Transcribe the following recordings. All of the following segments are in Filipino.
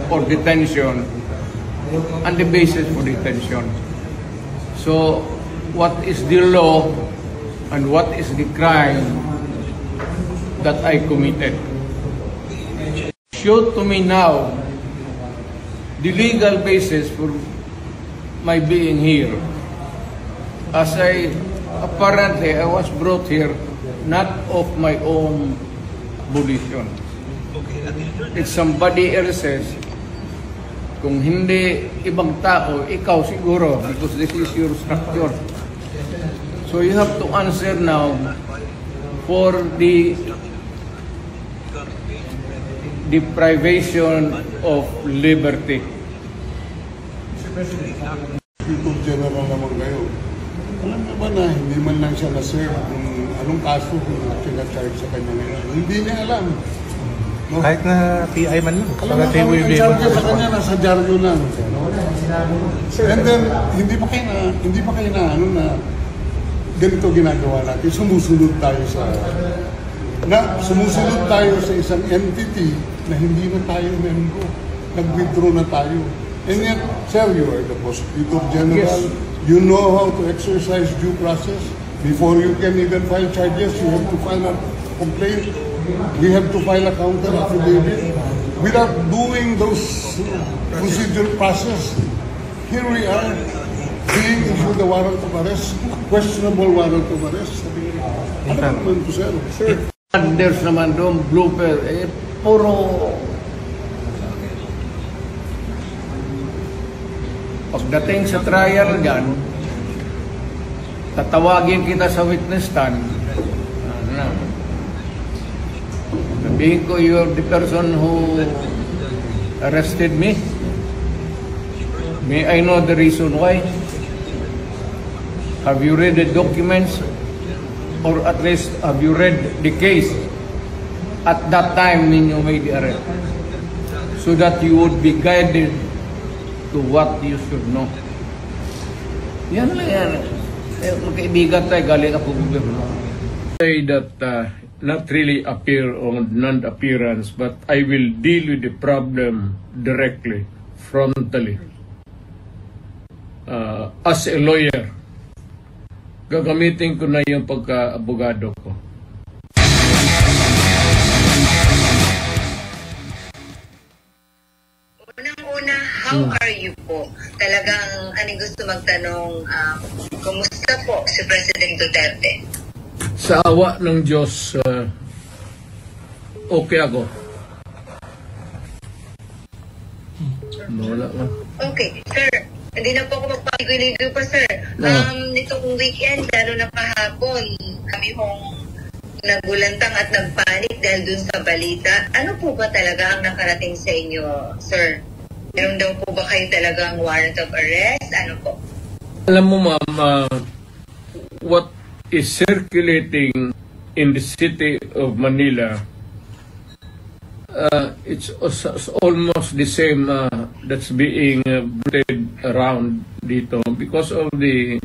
for detention and the basis for detention. So, what is the law and what is the crime that I committed? Show to me now the legal basis for my being here. As apparently I was brought here not of my own volition. It's somebody else's. Kung hindi ibang tao, ikaw siguro, because this is your structure. So you have to answer now for the deprivation of liberty. YouTube General naman kayo. Alam na ba na hindi man lang siya na-serve kung anong kaso kung pinag-charge sa kanya ngayon? Hindi niya alam. No? Kahit na PI man lang. Alam na kung ang charge sa kanya nasa dyaryo lang. And then, hindi pa kayo na ano na ganito ginagawa natin. Sumusunod tayo sa isang entity na hindi na tayo membro. Nag-withdraw na tayo. And yet, sir, you are the Prosecutor General. Yes. You know how to exercise due process. Before you can even file charges, you have to file a complaint. We have to file a counter affidavit. Without doing those procedural process, here we are being issued a warrant of arrest, questionable warrant of arrest. Ano naman to, sir? Sir. There's naman doon blooper, puro pagdating sa trial gan, tatawagin kita sa witness stand. Sabihin ko, you're the person who arrested me. May I know the reason why? Have you read the documents? Or at least, have you read the case at that time when you made the arrest? So that you would be guided to what you should know. Yan lang yan. Magkaibigan tayo, galing ako gobyerno. Say that not really appear on non-appearance, but I will deal with the problem directly, frontally. As a lawyer, gagamitin ko na yung pagka-abogado ko. Unang-una, how are you po? Talagang gusto magtanong, kumusta po si President Duterte? Sa awa ng Diyos, okay ako. Wala nga. Okay, sir. Hindi na po ako magpaligoy-ligoy pa, sir. Nitong weekend, lalo na kahapon, kami hong nagulantang at nagpanik dahil dun sa balita. Ano po ba talaga ang nakarating sa inyo, sir? Meron daw po ba kayo talagang warrant of arrest? Ano po? Alam mo, ma'am, what is circulating in the city of Manila, it's almost the same that's being bruited around dito because of the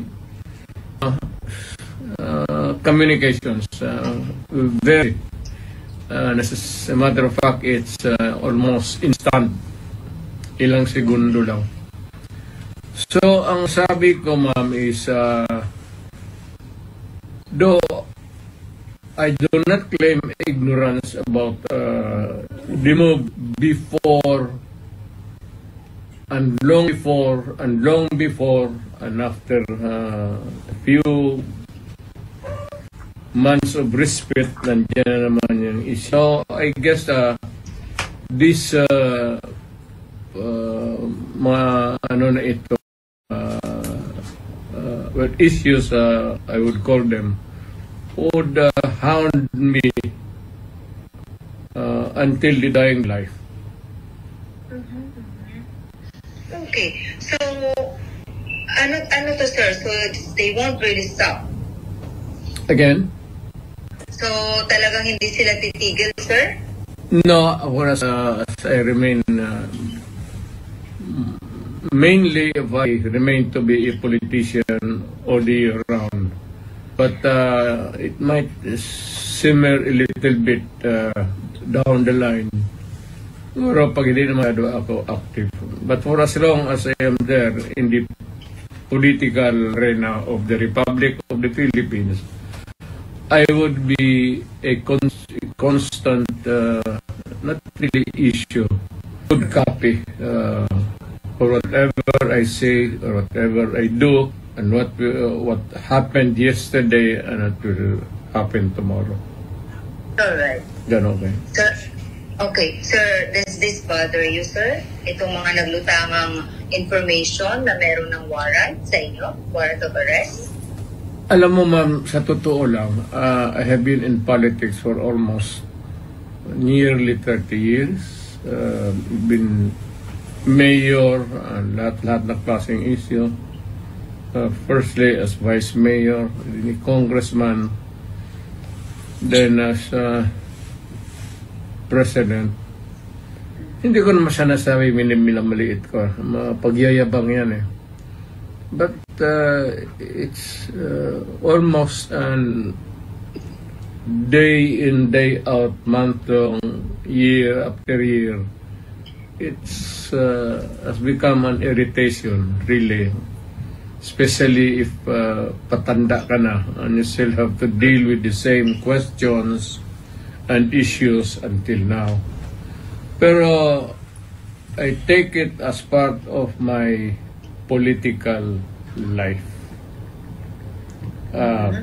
communications. Very, as a matter of fact, it's almost instant. Ilang segundo lang. So, ang sabi ko, ma'am, is though I do not claim ignorance about the move before and long before and after a few months of respite, nandiyan na naman yung issue. So, I guess this mga ano na ito, issues, I would call them, would hound me until the dying life. Okay, so ano to, sir? So they won't really stop. Again? So talagang hindi sila titigil, sir? No, as I remain, mainly if I remain to be a politician all the year round. But it might simmer a little bit down the line Siguro pag hindi naman ako active. But for as long as I am there in the political arena of the Republic of the Philippines, I would be a constant, not really issue, good copy for whatever I say or whatever I do, and what happened yesterday and what will happen tomorrow. Alright. Gan okay. Sir, okay, sir, does this bother you, sir? Itong mga naglutangang information na meron ng warrant sa inyo? Warrant of arrest? Alam mo ma'am, sa totoo lang, I have been in politics for almost nearly 30 years. Been mayor, lahat ng klaseng issue. Firstly as vice mayor, congressman, then as president. Hindi ko naman siya nasabi minamaliit ko. Pagyayabang yan eh. But it's almost an day in, day out, month long, year after year. It's has become an irritation, really. Especially if patanda ka na and you still have to deal with the same questions and issues until now. Pero I take it as part of my political life.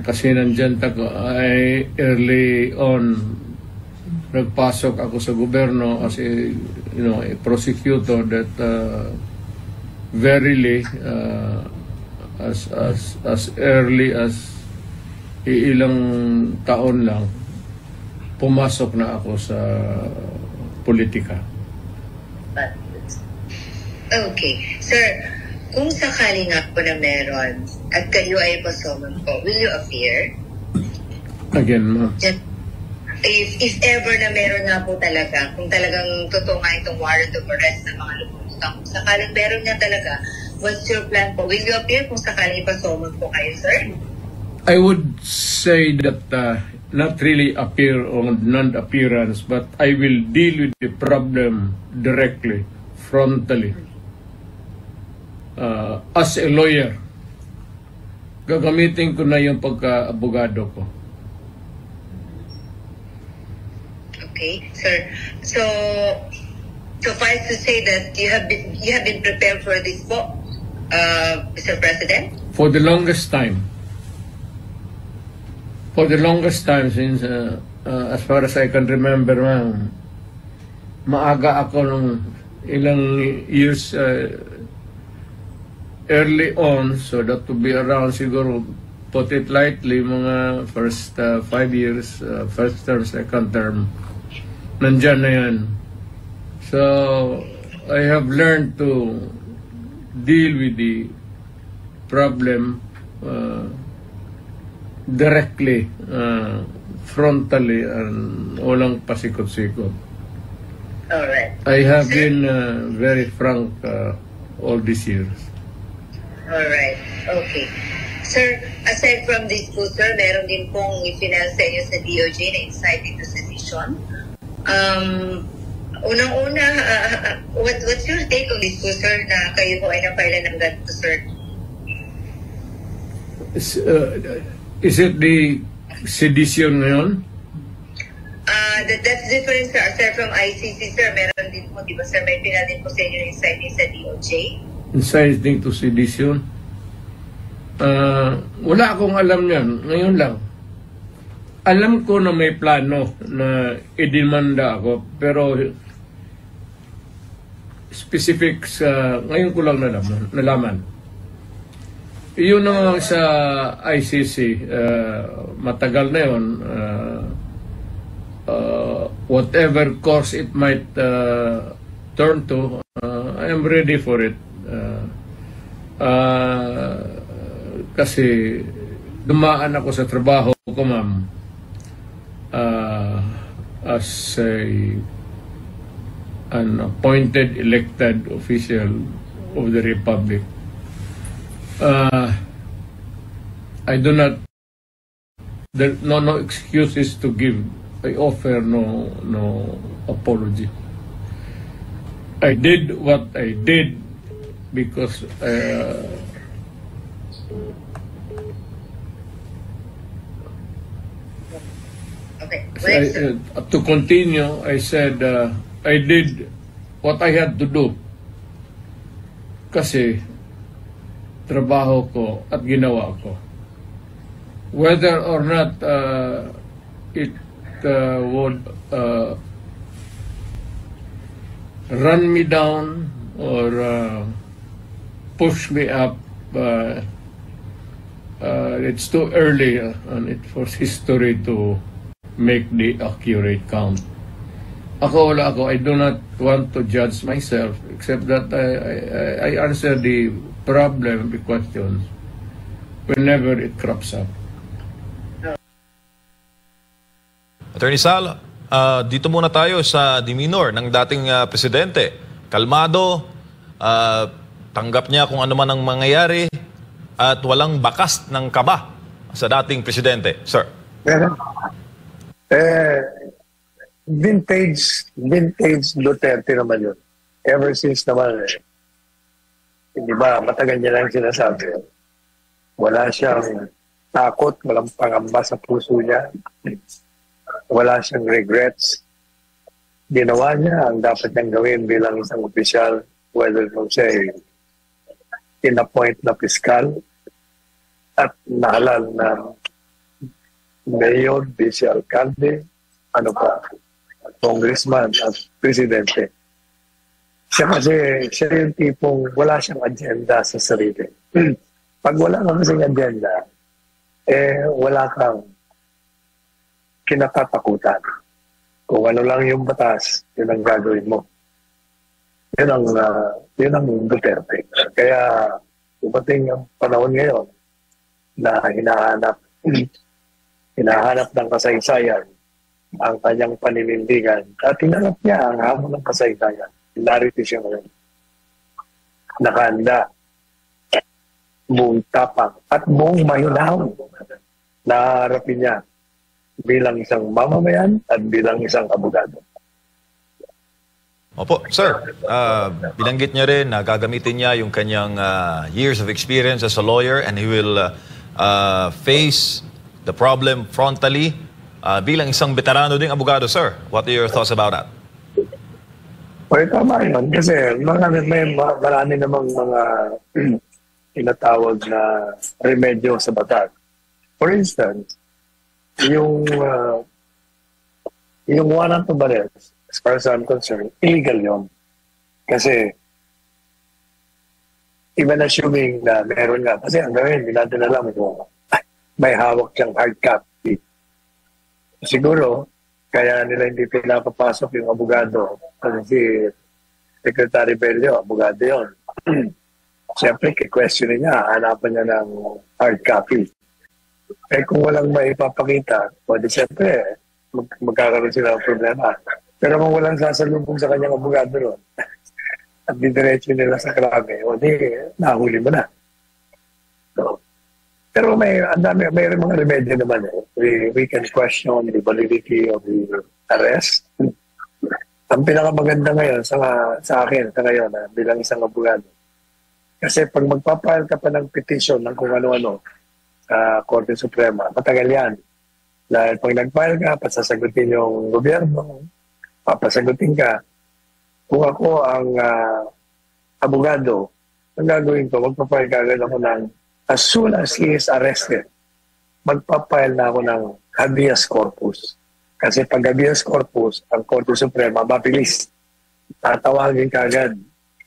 Kasi nandyan ay early on nagpasok ako sa gobyerno as a prosecutor that verily as early as ilang taon lang pumasok na ako sa politika. Okay. Sir, kung sakali nga po na meron at kayo ay pasoman po, will you appear? Again, ma'am. If ever na meron nga po talaga, kung talagang totoo nga itong warrant of arrest ng mga lumutang, kung sakaling meron nga talaga, what's your plan po? Will you appear kung sakaling ipasoman po kayo, sir? I would say that not really appear on non-appearance, but I will deal with the problem directly, frontally. As a lawyer, gagamitin ko na yung pagka-abogado ko. Okay, sir. So, suffice to say that you have been prepared for this po, Mr. President? For the longest time. For the longest time since, as far as I can remember, maaga ako nung ilang years early on, so that to be around siguro, put it lightly, mga first 5 years, first term, second term, nandyan na yan. So, I have learned to deal with the problem directly, frontally, and walang pasikot-sikot. Alright. I have been very frank all these years. Alright. Okay. Sir, aside from this po, sir, meron din pong i-final sa inyo sa DOJ na inciting to sedition. Unang-una, what's your take on this po, sir, na kayo po ay napailan ng ganito, sir? Is it the sedition ngayon? That's different, sir. Aside from ICC, sir, meron din po, di ba, sir, may final din po sa inyo na inciting sa DOJ? Inciting to sedition? Wala akong alam yan. Ngayon lang. Alam ko na may plano na idemanda ako, pero specifics, ngayon ko lang nalaman. Yun naman sa ICC, matagal na yun. Whatever course it might turn to, I am ready for it. Kasi dumaan ako sa trabaho ko, ma'am, as an appointed, elected official of the Republic. I do not, there no excuses to give. I offer no apology. I did what I did because Okay. Well, sir. to continue, I said I did what I had to do kasi trabaho ko at ginawa ko. Whether or not it would run me down or push me up, it's too early on it for history to make the accurate count. Wala ako. I do not want to judge myself, except that I answer the problem, the questions, whenever it crops up. Attorney Sal, dito muna tayo sa demeanor ng dating presidente. Kalmado, tanggap niya kung ano man ang mangyayari at walang bakas ng kaba sa dating presidente. Sir. Vintage Duterte naman yun. Ever since naman, hindi ba, matagal niya lang sinasabi. Wala siyang takot, walang pangamba sa puso niya. Wala siyang regrets. Ginawa niya ang dapat niyang gawin bilang isang opisyal, whether kung siya ay in-appoint na piskal at nahalal na mayor, vice alcalde, congressman at presidente. Siya yung tipong wala siyang agenda sa sarili. Pag wala kang kasing agenda, wala kang kinatatakutan. Kung ano lang yung batas, yun ang gagawin mo. Yun ang Duterte. Kaya dumating ang panahon ngayon na hinahanap ng kasaysayan ang kanyang paninindigan at hinanap niya ang hamon ng kasaysayan. Narito siya ngayon. Nakahanda, buong tapang at buong mahinaw na harapin niya bilang isang mamamayan at bilang isang abogado. Opo, sir. Binanggit niya rin na gagamitin niya yung kanyang years of experience as a lawyer and he will face the problem frontally bilang isang veterano ding abogado, sir. What are your thoughts about that? Tama yun. Kasi marami namang mga tinatawag na remedyo sa batas. For instance, yung warrant of arrest, as far as I'm concerned, illegal yun. Kasi, even assuming na meron nga, kasi ang gawin, hindi natin alam kung may hawak siyang hard copy. Siguro, kaya nila hindi pinapapasok yung abogado. Kasi si Secretary Bello, abogado yun. Siyempre, questionin niya, hanapan niya ng hard copy. Kung walang maipapakita, di siyempre, magkakaroon sila ng problema. Pero kung walang sasalubong sa kanyang abogado ron, at didiretso nila sa krami, di, nahuli mo na. So, pero may mga remedyo naman. We can question the validity of the arrest. Ang pinakamaganda ngayon sa akin, sa ngayon, bilang isang abogado. Kasi pag magpapile ka pa ng petition ng kung ano-ano sa Korte Suprema, matagal yan. Dahil pag nag-file ka, pasasagutin yung gobyerno, papasagutin ka. Kung ako ang abogado, ang gagawin ko, magpapile ka agad ako ng as soon as he is arrested, magpapile na ako ng habeas corpus. Kasi pag habeas corpus, ang Korte Suprema, mabilis. Tatawagin ka agad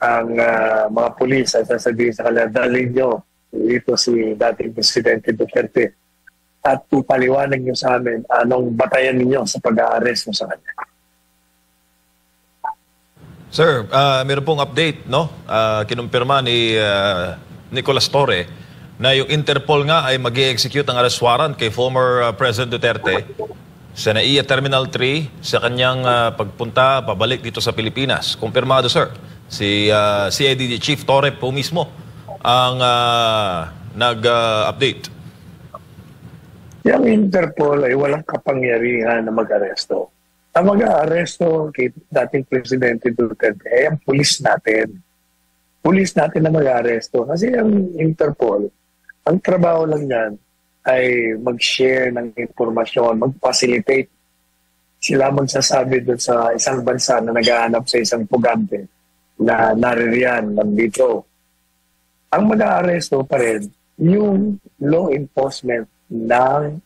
ang mga pulis at sasabihin sa kanila, dalhin nyo dito si dating Presidente Duterte at ipaliwanag nyo sa amin anong batayan ninyo sa pag-a-arrest mo sa kanya. Sir, meron pong update, no? Kinumpirma ni Nicolas Torre na yung Interpol nga ay mag-i-execute ang arrest warrant kay former President Duterte sa NAIA Terminal 3 sa kanyang pagpunta, pabalik dito sa Pilipinas. Kumpirmado, sir. Si CIDG Chief Torre po mismo ang nag-update. Yung Interpol ay walang kapangyarihan na mag-aresto. Ang mag-aaresto kay dating Presidente Duterte ay ang pulis natin. Pulis natin na mag-aaresto. Kasi ang Interpol, ang trabaho lang yan ay mag-share ng informasyon, mag-facilitate. Sila magsasabi doon sa isang bansa na naghahanap sa isang pugante na naririyan, nandito. Ang mag-aaresto pa rin yung law enforcement ng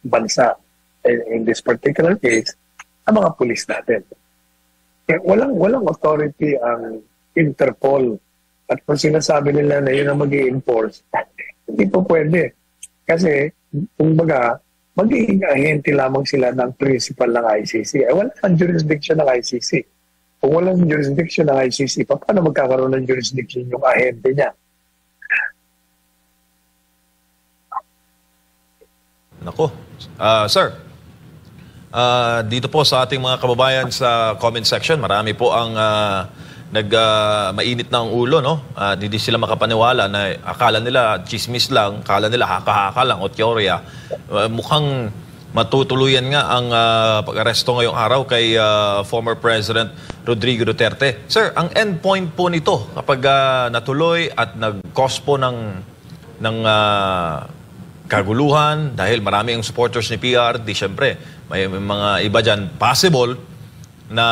bansa. In this particular case, ang mga pulis natin. Walang authority ang Interpol. At kung sinasabi nila na yun ang mag-i-enforce, hindi po pwede. Kasi, kumbaga, magiging ahente lamang sila ng principal ng ICC. Wala ang jurisdiction ng ICC. Kung walang jurisdiction ng ICC, paano magkakaroon ng jurisdiction yung ahente niya? Nako. Sir, dito po sa ating mga kababayan sa comment section, marami po ang mainit na ang ulo, no? Hindi sila makapaniwala na akala nila chismis lang, akala nila haka-haka lang o teorya. Mukhang matutuluyan nga ang pag-aresto ngayong araw kay former President Rodrigo Duterte. Sir, ang endpoint po nito kapag natuloy at nag-cause po ng kaguluhan dahil marami ang supporters ni PRD, siyempre may mga iba dyan possible na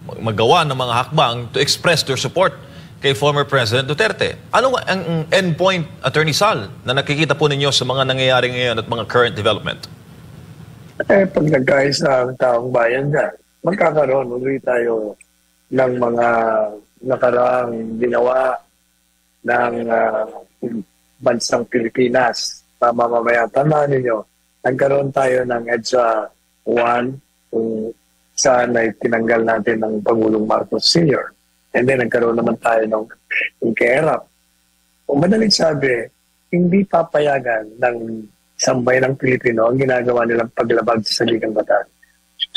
maggawa ng mga hakbang to express their support kay former President Duterte. Ano ang endpoint, Attorney Sal, na nakikita po ninyo sa mga nangyayari ngayon at mga current development? Pag nagkaisa ang taong bayan dyan, magkakaroon ulit tayo ng mga nakaraang ginawa ng bansang Pilipinas. Mamamaya, tandaan ninyo, nagkaroon tayo ng EDSA 1 kung saan ay tinanggal natin ng Pangulong Marcos Sr. And then nagkaroon naman tayo ng KERAP. Kung madaling sabi, hindi papayagan ng sambay ng Pilipino ang ginagawa nilang paglabag sa saligang batas.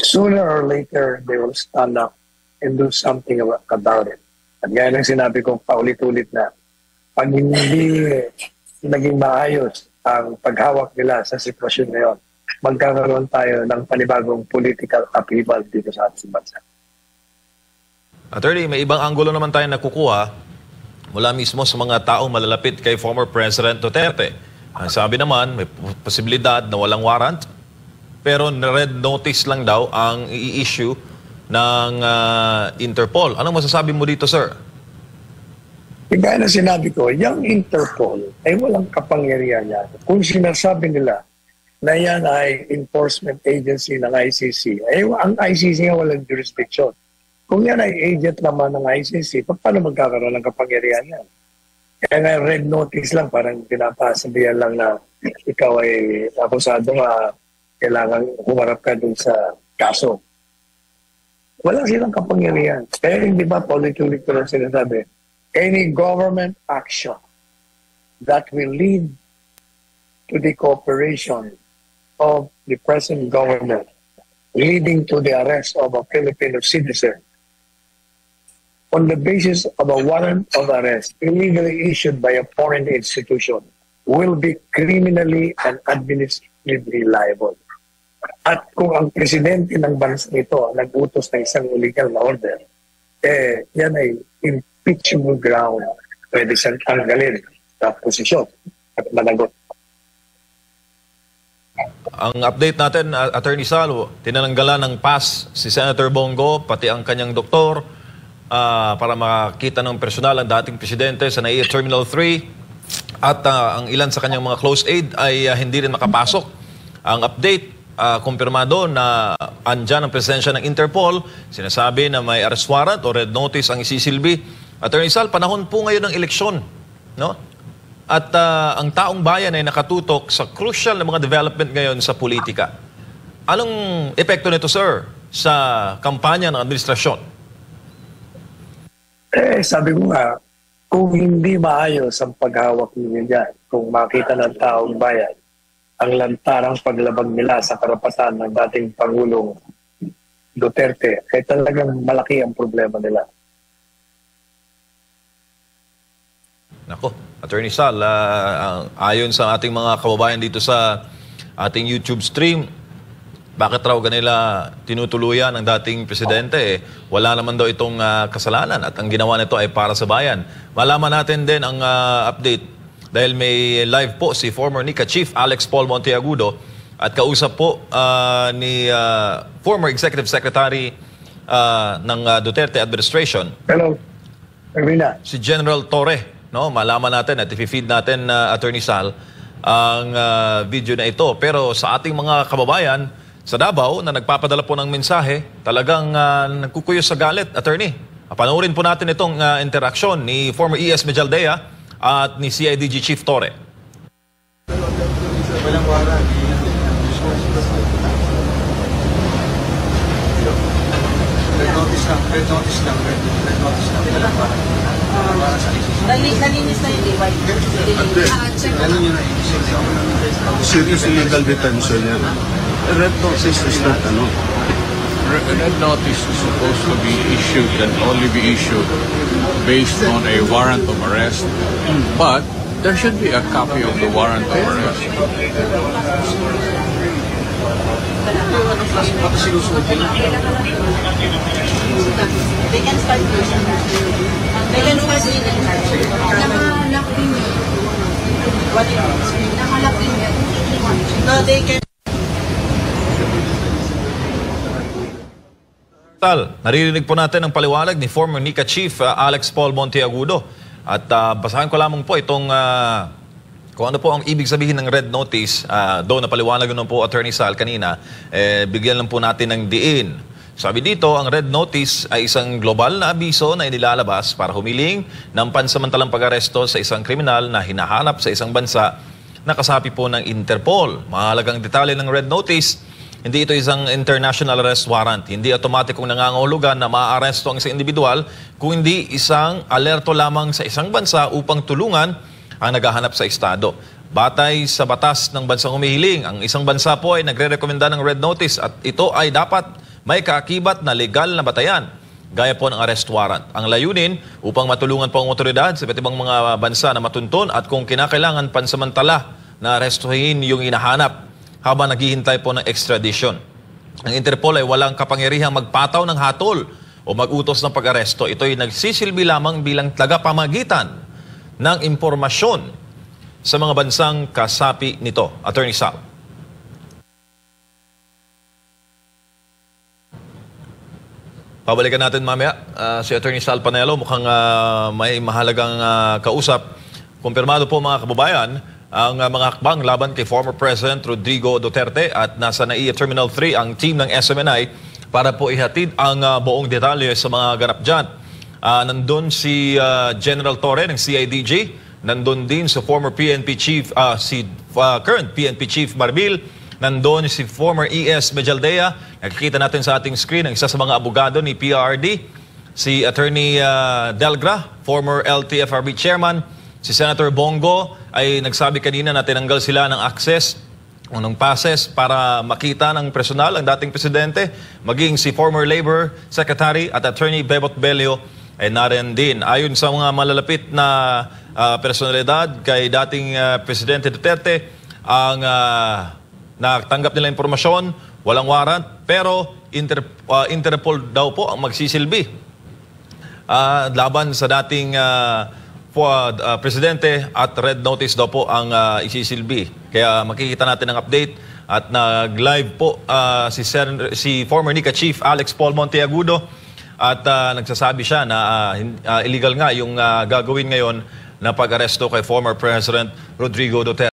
Sooner or later, they will stand up and do something about it. At gaya ng sinabi ko paulit-ulit na, pag hindi naging maayos ang paghawak nila sa sitwasyon ngayon, magkakaroon tayo ng panibagong political upheaval dito sa ating bansa. Attorney, may ibang anggulo naman tayo nakukuha mula mismo sa mga taong malalapit kay former President Duterte. Ang sabi naman, may posibilidad na walang warrant, pero red notice lang daw ang i-issue ng Interpol. Anong masasabi mo dito, sir? Kaya na sinabi ko, yung Interpol ay walang kapangyarihan yan. Kung sinasabi nila na yan ay enforcement agency ng ICC, ay ang ICC nga walang jurisdiction. Kung yan ay agent naman ng ICC, paano magkakaroon ng kapangyarihan yan? Kaya nga red notice lang, parang pinapasabihan lang na ikaw ay akusado nga, kailangan humarap ka dun sa kaso. Wala silang kapangyarihan. Kaya hindi ba paulit-ulit ko lang sinasabi, any government action that will lead to the cooperation of the present government leading to the arrest of a Filipino citizen on the basis of a warrant of arrest illegally issued by a foreign institution will be criminally and administratively liable. At kung ang presidente ng bansa nito nag-utos ng isang illegal na order, yan ay impeachable ground. Pwede siyang tanggalin sa posisyon at managot. Ang update natin, Attorney Sal, tinananggalan ng pass si Senator Bongo, pati ang kanyang doktor, para makita ng personal ang dating presidente sa NAIA Terminal 3 at ang ilan sa kanyang mga close aide ay hindi rin makapasok. Ang update, kumpirmado na andyan ang presensya ng Interpol, sinasabi na may arrest warrant o red notice ang isisilbi. Attorney Sal, panahon po ngayon ng eleksyon, no? At ang taong bayan ay nakatutok sa crucial na mga development ngayon sa politika. Anong epekto nito, sir, sa kampanya ng administrasyon? Sabi ko nga, kung hindi maayos ang paghawak ninyo dyan, kung makita ng taong bayan, ang lantarang paglabag nila sa karapatan ng dating Pangulong Duterte, ay talagang malaki ang problema nila. Nako, Attorney Sal, ayon sa ating mga kababayan dito sa ating YouTube stream, Bakit raw ganila tinutuluyan ng dating presidente? Wala naman daw itong kasalanan at ang ginawa nito ay para sa bayan. Malaman natin din ang update dahil may live po si former NICA Chief Alex Paul Monteagudo at kausap po ni former Executive Secretary ng Duterte Administration. Hello, Ermina. Si General Torre. No? Malaman natin at i-feed natin, Attorney Sal, ang video na ito. Pero sa ating mga kababayan sa Davao na nagpapadala po ng mensahe, talagang nagkukuyos sa galit, Attorney. Panoorin po natin itong interaksyon ni former ES Mejaldea at ni CIDG Chief Torre. Walang wala. Red notice lang. Walang wala. Nalinis na yung liway. Ano nyo na Serious illegal detention yan. Red notice is not Red notice is supposed to be issued and only be issued based on a warrant of arrest, but there should be a copy of the warrant of arrest. They can start using it. They can start using it. Nakalak din yun. What do you mean? Nakalak din yun. No, they can. Naririnig po natin ang paliwanag ni former NICA Chief Alex Paul Monteagudo. At basahin ko lamang po itong kung ano po ang ibig sabihin ng red notice. Doon napaliwanag nun po Attorney Sal kanina, bigyan lang po natin ng diin. Sabi dito, ang red notice ay isang global na abiso na inilalabas para humiling ng pansamantalang pag-aresto sa isang kriminal na hinahanap sa isang bansa na kasapi po ng Interpol. Mahalagang detalye ng red notice, hindi ito isang international arrest warrant. Hindi automatikong nangangahulugan na maaaresto ang isang individual, kung hindi isang alerto lamang sa isang bansa upang tulungan ang naghahanap sa estado. Batay sa batas ng bansang humihiling, ang isang bansa po ay nagre-rekomenda ng red notice at ito ay dapat may kaakibat na legal na batayan, gaya po ng arrest warrant. Ang layunin upang matulungan po ang otoridad sa iba't ibang mga bansa na matuntun at kung kinakailangan pansamantala na arestuhin yung hinahanap habang naghihintay po ng extradition. Ang Interpol ay walang kapangyarihang magpataw ng hatol o mag-utos ng pag-aresto. Ito ay nagsisilbi lamang bilang tagapamagitan ng impormasyon sa mga bansang kasapi nito. Attorney Sal. Pabalikan natin mamaya si Attorney Sal Panelo. Mukhang may mahalagang kausap. Kumpirmado po mga kababayan ang mga hakbang laban kay former President Rodrigo Duterte at nasa NAIA Terminal 3 ang team ng SMNI para po ihatid ang buong detalye sa mga ganap dyan. Nandun si General Torre ng CIDG, nandun din si former PNP Chief, current PNP Chief Marbil, nandun si former ES Mejaldea, nakikita natin sa ating screen ang isa sa mga abogado ni PRD, si Attorney Delgra, former LTFRB Chairman, si Senator Bongo ay nagsabi kanina na tinanggal sila ng access o ng passes para makita ng personal ang dating presidente, maging si former Labor Secretary at Attorney Bebot Bello ay narin din. Ayon sa mga malalapit na personalidad kay dating Presidente Duterte, ang natanggap nila impormasyon, walang warrant, pero Interpol daw po ang magsisilbi laban sa dating Presidente at red notice daw po ang isisilbi. Kaya makikita natin ang update at nag-live po si former NICA Chief Alex Paul Monteagudo at nagsasabi siya na illegal nga yung gagawin ngayon na pag-aresto kay former President Rodrigo Duterte.